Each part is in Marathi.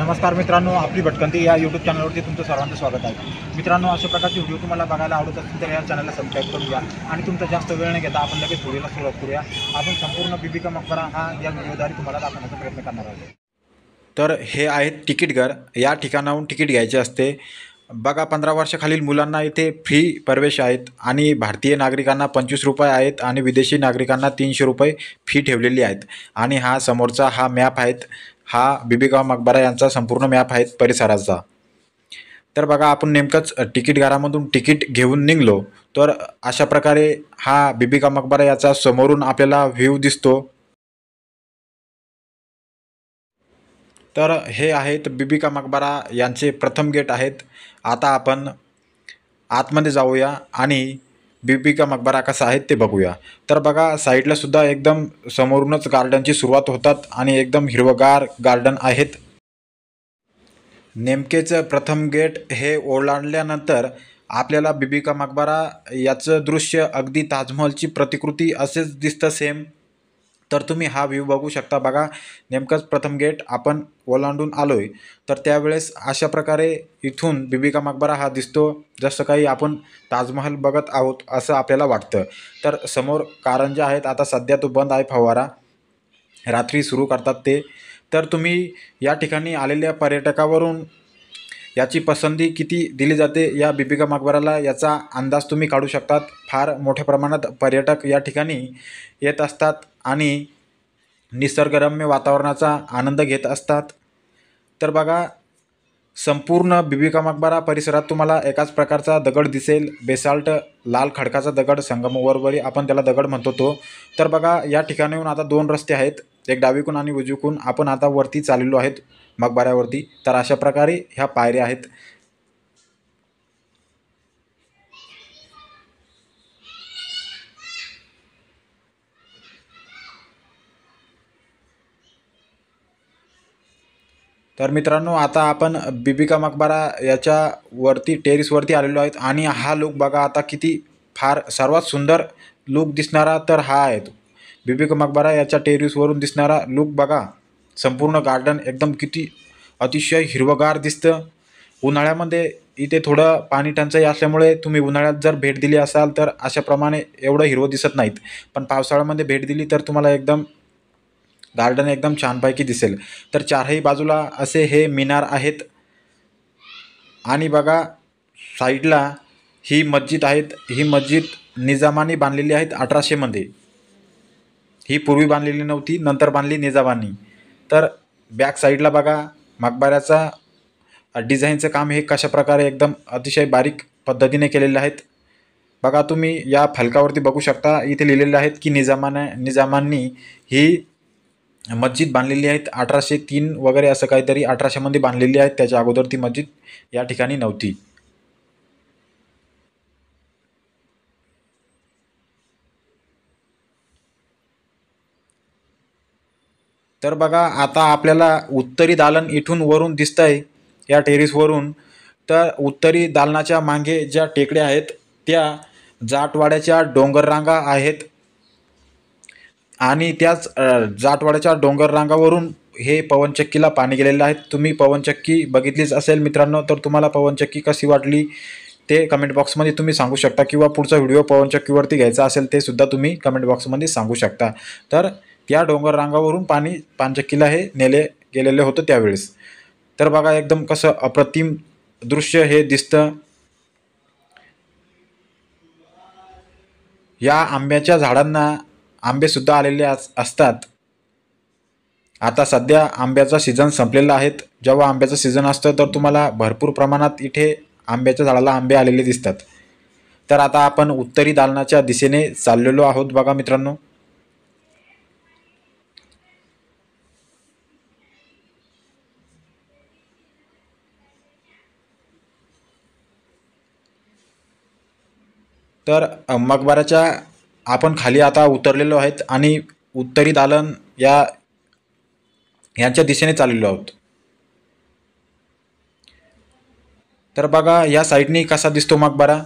नमस्कार मित्रांनो, आपली भटकंती या यूट्यूब चॅनलवरती तुमचं सर्वांचं स्वागत आहे. मित्रांनो, अशा प्रकारचे व्हिडिओ तुम्हाला बघायला आवडत असतील तर या चॅनलला सबस्क्राईब करून घ्या आणि तुमचा जास्त वेळ न घेता आपण लगेच व्हिडिओला सुरुवात करूया. आपण संपूर्ण बीबी का मकबरा हा या व्हिडिओद्वारे तुम्हाला दाखवण्याचा प्रयत्न करणार आहोत. तर हे आहेत तिकीट घर. या ठिकाणाहून तिकीट घ्यायचे असते. बघा, 15 वर्षाखालील मुलांना इथे फ्री प्रवेश आहेत आणि भारतीय नागरिकांना 25 रुपये आहेत आणि विदेशी नागरिकांना 300 रुपये फी ठेवलेली आहेत. आणि हा समोरचा हा मॅप आहेत, हा बीबी का मकबरा यांचा संपूर्ण मॅप आहेत परिसराचा. तर बघा, आपण नेमकंच तिकीट घरामधून तिकीट घेऊन निघलो तर अशा प्रकारे हा बीबी का मकबरा याचा समोरून आपल्याला व्ह्यू दिसतो. तर हे आहेत बीबी का मकबरा यांचे प्रथम गेट आहेत. आता आपण आतमध्ये जाऊया आणि बीबी का मकबरा कसा आहे ते बघूया. तर बघा, साईडला सुद्धा एकदम समोरूनच गार्डनची सुरुवात होतात आणि एकदम हिरवगार गार्डन आहेत. नेमकेच प्रथम गेट हे ओलांडल्यानंतर आपल्याला बीबी का मकबरा याचं दृश्य अगदी ताजमहलची प्रतिकृती असेच दिसतं सेम. तर तुम्ही हा व्ह्यू बघू शकता. बघा, नेमकंच प्रथम गेट आपण ओलांडून आलोय तर त्यावेळेस अशा प्रकारे इथून बीबी का मकबरा हा दिसतो, जसं काही आपण ताजमहल बघत आहोत असं आपल्याला वाटतं. तर समोर कारंजा आहेत. आता सध्या तो बंद आहे फवारा, रात्री सुरू करतात ते. तर तुम्ही या ठिकाणी आलेल्या पर्यटकावरून याची पसंती किती दिली जाते या बीबी का मकबराला याचा अंदाज तुम्ही काढू शकतात. फार मोठ्या प्रमाणात पर्यटक या ठिकाणी येत असतात आणि निसर्गरम्य वातावरणाचा आनंद घेत असतात. तर बघा, संपूर्ण बीबी का मकबरा परिसरात तुम्हाला एकाच प्रकारचा दगड दिसेल, बेसाल्ट, लाल खडकाचा दगड, संगमरवरी आपण त्याला दगड म्हणतो तो. तर बघा, या ठिकाणाहून आता 2 रस्ते आहेत, एक डावीकून आणि उजवीकून. आपण आता वरती चाललेलो आहेत मकबऱ्यावरती. तर अशा प्रकारे ह्या पायऱ्या आहेत. तर मित्रांनो, आता आपण बीबी का मकबरा याच्या वरती टेरेसवरती आलेलो आहेत आणि हा लुक बघा आता किती फार सर्वात सुंदर लुक दिसणारा तर हा आहे. बीबी का मकबरा याच्या टेरेसवरून दिसणारा लुक बघा. संपूर्ण गार्डन एकदम किती अतिशय हिरवगार दिसतं. उन्हाळ्यामध्ये इथे थोडं पाणी टंचाई असल्यामुळे तुम्ही उन्हाळ्यात जर भेट दिली असाल तर अशाप्रमाणे एवढं हिरवं दिसत नाहीत, पण पावसाळ्यामध्ये भेट दिली तर तुम्हाला एकदम गार्डन एकदम छानपैकी दिसेल. तर चारही बाजूला असे हे मिनार आहेत आणि बघा, साईडला ही मस्जिद आहेत. ही मस्जिद निजामाने बांधलेली आहेत 1800 मध्ये. ही पूर्वी बांधलेली नव्हती, नंतर बांधली निजामांनी. तर बॅक साईडला बघा, मकबऱ्याचा डिझाईनचं काम हे कशा प्रकारे एकदम अतिशय बारीक पद्धतीने केलेले आहेत. बघा, तुम्ही या फलकावरती बघू शकता, इथे लिहिलेले आहेत की निजामांनी ही मस्जिद बांधलेली आहेत 1803 वगैरे असं काहीतरी 1800 मध्ये बांधलेली आहेत. त्याच्या अगोदर ती मस्जिद या ठिकाणी नव्हती. तर बघा, आता आपल्याला उत्तरी दालन इथून वरून दिसतंय या टेरेसवरून. तर उत्तरी दालनाच्या मागे ज्या टेकड्या आहेत त्या जाटवाड्याच्या डोंगररांगा आहेत आणि त्याच जाटवाड्याच्या डोंगररांगावरून हे पवनचक्कीला पाणी गेलेलं आहे. तुम्ही पवनचक्की बघितलीच असेल मित्रांनो. तर तुम्हाला पवनचक्की कशी वाटली ते कमेंट बॉक्समध्ये तुम्ही सांगू शकता, किंवा पुढचा व्हिडिओ पवनचक्कीवरती घ्यायचा असेल ते सुद्धा तुम्ही कमेंट बॉक्समध्ये सांगू शकता. तर त्या डोंगर रांगावरून पाणी पानचक्कीला हे नेले गेलेले होतं त्यावेळेस. तर बघा, एकदम कसं अप्रतिम दृश्य हे दिसतं. या आंब्याच्या झाडांना आंबेसुद्धा आलेले असतात. आता सध्या आंब्याचा सीझन संपलेला आहे. जेव्हा आंब्याचं सीझन असतं तर तुम्हाला भरपूर प्रमाणात इथे आंब्याच्या झाडाला आंबे आलेले दिसतात. तर आता आपण उत्तरी दालनाच्या दिशेने चाललेलो आहोत बघा मित्रांनो. तर मकबऱ्याच्या आपण खाली आता उतरलेलो आहेत आणि उत्तरी दालन यांच्या दिशेने चाललेलो आहोत. तर बघा, या साईडनी कसा दिसतो मकबरा.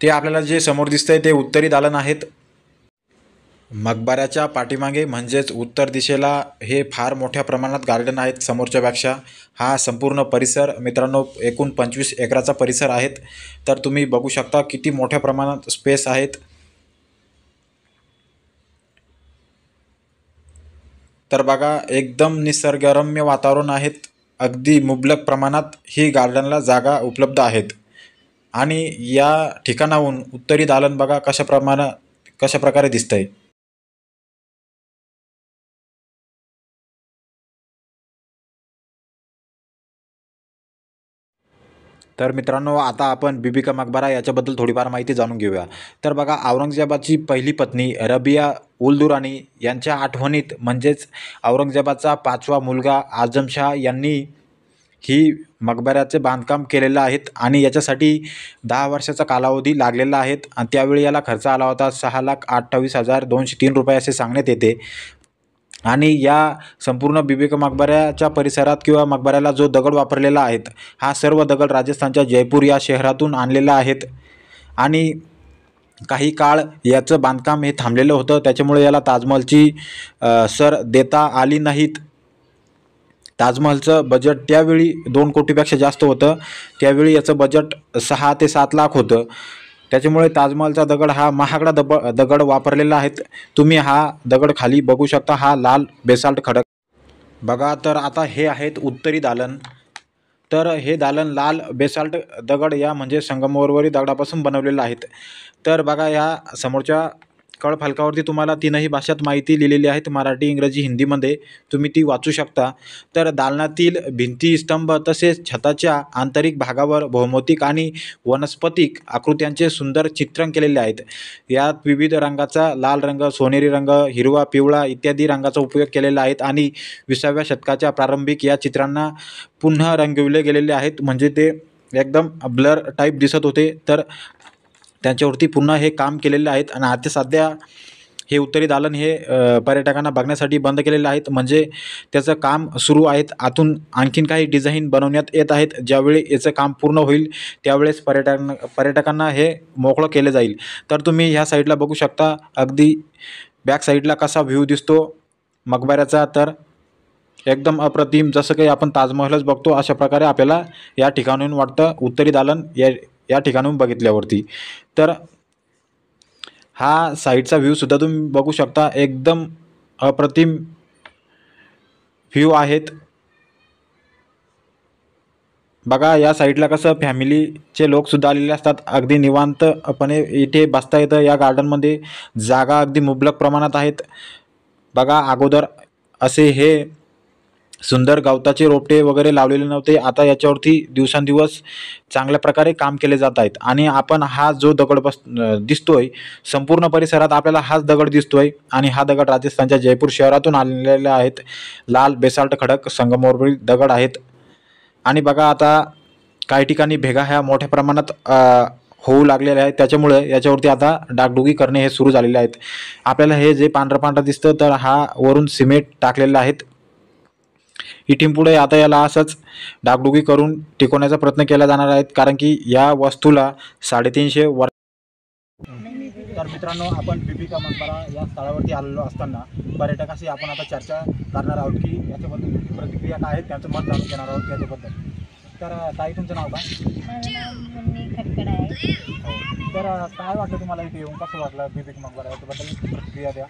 ते आपल्याला जे समोर दिसतंय ते उत्तरी दालन आहेत. मकबऱ्याच्या पाठीमागे म्हणजेच उत्तर दिशेला हे फार मोठ्या प्रमाणात गार्डन आहेत समोरच्यापेक्षा. हा संपूर्ण परिसर मित्रांनो एकूण 25 एकराचा परिसर आहेत. तर तुम्ही बघू शकता किती मोठ्या प्रमाणात स्पेस आहेत. तर बघा एकदम निसर्गरम्य वातावरण आहेत. अगदी मुबलक प्रमाणात ही गार्डनला जागा उपलब्ध आहेत. आणि या ठिकाणाहून उत्तरी दालन बघा कशा प्रकारे दिसतंय. तर मित्रांनो आता आपण बीबी का मकबरा याच्याबद्दल थोडीफार माहिती जाणून घेऊया. तर बघा औरंगजेबाची पहिली पत्नी रबिया उल दुरानी यांच्या आठवणीत म्हणजेच औरंगजेबाचा 5वा मुलगा आझमशाह यांनी ही मकबऱ्याचे बांधकाम केलेलं आहेत आणि याच्यासाठी 10 वर्षाचा कालावधी लागलेला आहे आणि त्यावेळी याला खर्च आला होता 6,28,203 रुपये असे सांगण्यात येते. आणि या संपूर्ण बीबी का मकबऱ्याच्या परिसरात किंवा मकबऱ्याला जो दगड वापरलेला आहे हा सर्व दगड राजस्थानच्या जयपूर या शहरातून आणलेला आहेत. आणि काही काळ याचं बांधकाम हे थांबलेलं होतं, त्याच्यामुळे याला ताजमहलची सर देता आली नाहीत. ताजमहलचं बजेट त्यावेळी 2 कोटीपेक्षा जास्त होतं. त्यावेळी याचं बजेट 6 ते 7 लाख होतं. त्याच्यामुळे ताजमहलचा दगड हा महागडा दगड वापरलेला आहे. तुम्ही हा दगड खाली बघू शकता, हा लाल बेसाल्ट खडक बघा. तर आता हे आहेत उत्तरी दालन. तर हे दालन लाल बेसाल्ट दगड या म्हणजे संगमरवरी दगडापासून बनवलेलं आहेत. तर बघा या समोरच्या कळफलकावरती तुम्हाला तीनही भाषात माहिती लिहिलेली आहेत, मराठी, इंग्रजी, हिंदीमध्ये. तुम्ही ती वाचू शकता. तर दालनातील भिंती, स्तंभ तसेच छताच्या आंतरिक भागावर भौमितिक आणि वनस्पतिक आकृत्यांचे सुंदर चित्रण केलेले आहेत. यात विविध रंगाचा लाल रंग, सोनेरी रंग, हिरवा, पिवळा इत्यादी रंगाचा उपयोग केलेला आहे आणि 20व्या शतकाच्या प्रारंभिक या चित्रांना पुन्हा रंगविले गेलेले आहेत. म्हणजे ते एकदम ब्लर टाईप दिसत होते, तर त्यांच्यावरती पुन्हा हे काम केलेले आहेत. आणि आता सध्या हे उत्तरी दालन हे पर्यटकांना बघण्यासाठी बंद केलेले आहेत. म्हणजे त्याचं काम सुरू आहेत. आतून आणखीन काही डिझाईन बनवण्यात येत आहेत. ज्यावेळी याचं काम पूर्ण होईल त्यावेळेस पर्यटकांना हे मोकळं केलं जाईल. तर तुम्ही ह्या साईडला बघू शकता अगदी बॅक साईडला कसा व्ह्यू दिसतो मकबऱ्याचा. तर एकदम अप्रतिम, जसं काही आपण ताजमहलच बघतो अशा प्रकारे आपल्याला या ठिकाणून वाटतं उत्तरी दालन या ठिकाणून बघितल्यावरती. तर हा साईडचा व्ह्यूसुद्धा तुम्ही बघू शकता, एकदम अप्रतिम व्ह्यू आहेत. बघा या साईडला कसं फॅमिलीचे लोकसुद्धा आलेले असतात. अगदी निवांतपणे इथे बसता येतं. या गार्डनमध्ये जागा अगदी मुबलक प्रमाणात आहेत. बघा अगोदर असे हे सुंदर गवताचे रोपटे वगैरे लावलेले नव्हते. आता याच्यावरती दिवसांदिवस चांगल्या प्रकारे काम केले जात आहेत. आणि आपण हा जो दगड दिसतोय संपूर्ण परिसरात आपल्याला हाच दगड दिसतोय. आणि हा दगड राजस्थानच्या जयपूर शहरातून आणलेला आहेत. लाल बेसाल्ट खडक संगमरवरी दगड आहेत. आणि बघा आता काही ठिकाणी भेगा ह्या मोठ्या प्रमाणात होऊ लागलेल्या आहेत. त्याच्यामुळे याच्यावरती आता डागडुगी करणे हे सुरू झालेले आहेत. आपल्याला हे जे पांढरं पांढरं दिसतं तर हा वरून सिमेंट टाकलेलं आहेत. इथून पुढे आता याला असंच डागडुगी करून टिकवण्याचा प्रयत्न केला जाणार आहे. कारण की या वस्तूला 350 वर्ष. तर मित्रांनो आपण बीबी का मकबरा या स्थळावरती आलेलो असताना पर्यटकाशी आपण आता चर्चा करणार आहोत की याच्याबद्दल प्रतिक्रिया काय आहेत, त्यांचं मत जाणून घेणार आहोत याच्याबद्दल. तर ताई तुमचं नाव काय? माझं नाव मुन्नी खटकड आहे. तर काय वाटलं तुम्हाला इथे येऊन, कसं वाटलं बीबी का मकबरा याच्याबद्दल प्रतिक्रिया द्या.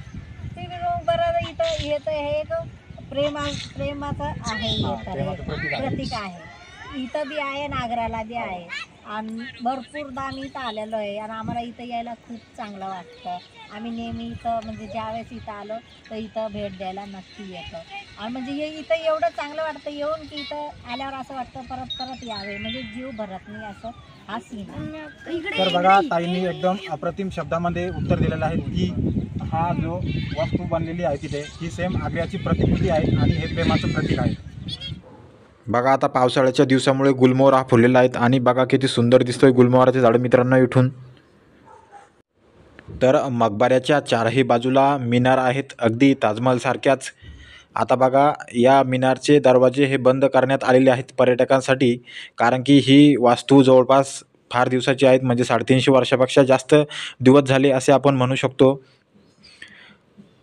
ते बरं इथं येतं हे एक प्रेमाचं आहे, प्रेमाचं प्रतीक आहे. इथं बी आहे, नागराला बी आहे. आणि भरपूरदा आम्ही इथं आलेलो आहे आणि आम्हाला इथं यायला खूप चांगलं वाटतं. आम्ही नेहमी इथं म्हणजे ज्यावेळेस इथं आलो तर इथं भेट द्यायला नक्की येतं. आणि म्हणजे हे इथं एवढं चांगलं वाटतं येऊन की इथं आल्यावर असं वाटतं परत परत यावे, म्हणजे जीव भरत नाही असं हा सीन आहे. तर बघा ताईंनी एकदम अप्रतिम शब्दामध्ये उत्तर दिलेलं आहे की हा जो वस्तू बनलेली आहे तिथे ही सेम आग्र्याची प्रतिकृती आहे आणि हे प्रेमाचं प्रतीक आहे. बघा आता पावसाळ्याच्या दिवसामुळे गुलमोहर हा फुललेला आहे आणि बघा किती सुंदर दिसतोय गुलमोहराचे झाड मित्रांनो इथून. तर मकबऱ्याच्या चारही बाजूला मिनार आहेत अगदी ताजमहल सारख्याच. आता बघा या मिनारचे दरवाजे हे बंद करण्यात आलेले आहेत पर्यटकांसाठी, कारण की ही वास्तू जवळपास फार दिवसाची आहेत. म्हणजे 350 वर्षापेक्षा जास्त दिवस झाले असे आपण म्हणू शकतो.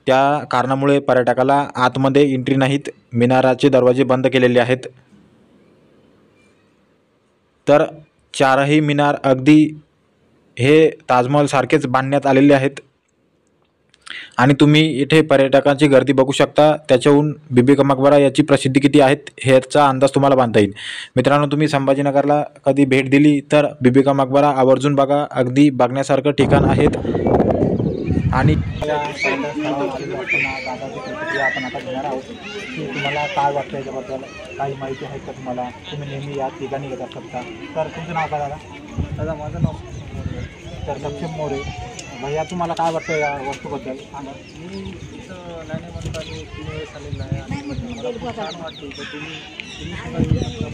त्या कारणामुळे पर्यटकाला आतमध्ये एंट्री नाहीत. मिनाराचे दरवाजे बंद केलेले आहेत. तर चारही मिनार अगदी हे ताजमहल सारखेच बांधण्यात आलेले आहेत आणि तुम्ही इथे पर्यटकांची गर्दी बघू शकता. त्याच्याहून बीबी का मकबरा याची प्रसिद्धी किती आहे ह्याचा अंदाज तुम्हाला बांधता येईल. मित्रांनो, तुम्ही संभाजीनगरला कधी भेट दिली तर बीबी का मकबरा आवर्जून बघा. अगदी बघण्यासारखं ठिकाण आहेत. आणि आपण आता घेणार आहोत की तुम्हाला काय वाटतं याच्याबद्दल, काही माहिती आहे का तुम्हाला? तुम्ही नेहमी या ठिकाणी येत असतात का? तर तुमचं नाव काय दादा? दादा माझं नाव तर सक्षम मोरे. भैया, तुम्हाला काय वाटतं या वस्तूबद्दल? मी इथं नाणे म्हणतो आणि 3 वेळेस आलेला आहे आणि मला खूप छान वाटतं इथं. तुम्ही सुद्धा येऊ शकता.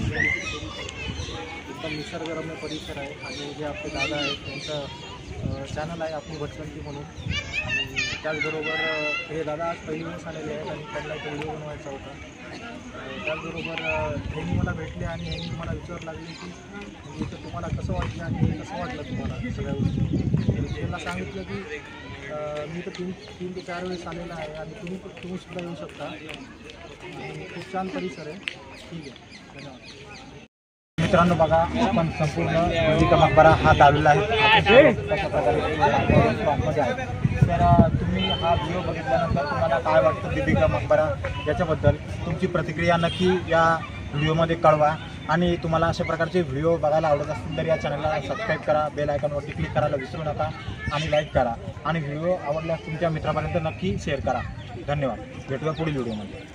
एकदम निसर्गरम्य परिसर आहे आणि जे आपले दादा आहेत त्यांचं चॅनल आहे आपली भटकंती म्हणून. आणि त्याचबरोबर हे दादा आज पहिली वेळेस आलेले आहेत आणि त्यांना एक व्हिडिओ बनवायचा होता. त्याचबरोबर त्यांनी मला भेटले आणि ह्यांनी मला विचारू लागले की म्हणजे इथं तुम्हाला कसं वाटलं आणि हे कसं वाटलं तुम्हाला सगळ्या गोष्टी. त्यांना सांगितलं की मी तर 3 ते 4 वेळेस आलेला आहे आणि तुम्ही सुद्धा येऊ शकता. आणि खूप छान परिसर आहे. ठीक आहे, धन्यवाद. मित्रांनो, बघा आपण संपूर्ण बीबी का मकबरा हा लावलेला आहे. कशा प्रकारे स्टॉकमध्ये आहे. तर तुम्ही हा व्हिडिओ बघितल्यानंतर तुम्हाला काय वाटतं बीबी का मकबरा याच्याबद्दल? तुमची प्रतिक्रिया नक्की या व्हिडिओमध्ये कळवा. आणि तुम्हाला अशा प्रकारचे व्हिडिओ बघायला आवडत असतील तर या चॅनलला सबस्क्राईब करा, बेल आयकॉनवरती क्लिक करायला विसरू नका आणि लाईक करा. आणि व्हिडिओ आवडल्यास तुमच्या मित्रापर्यंत नक्की शेअर करा. धन्यवाद. भेटूया पुढील व्हिडिओमध्ये.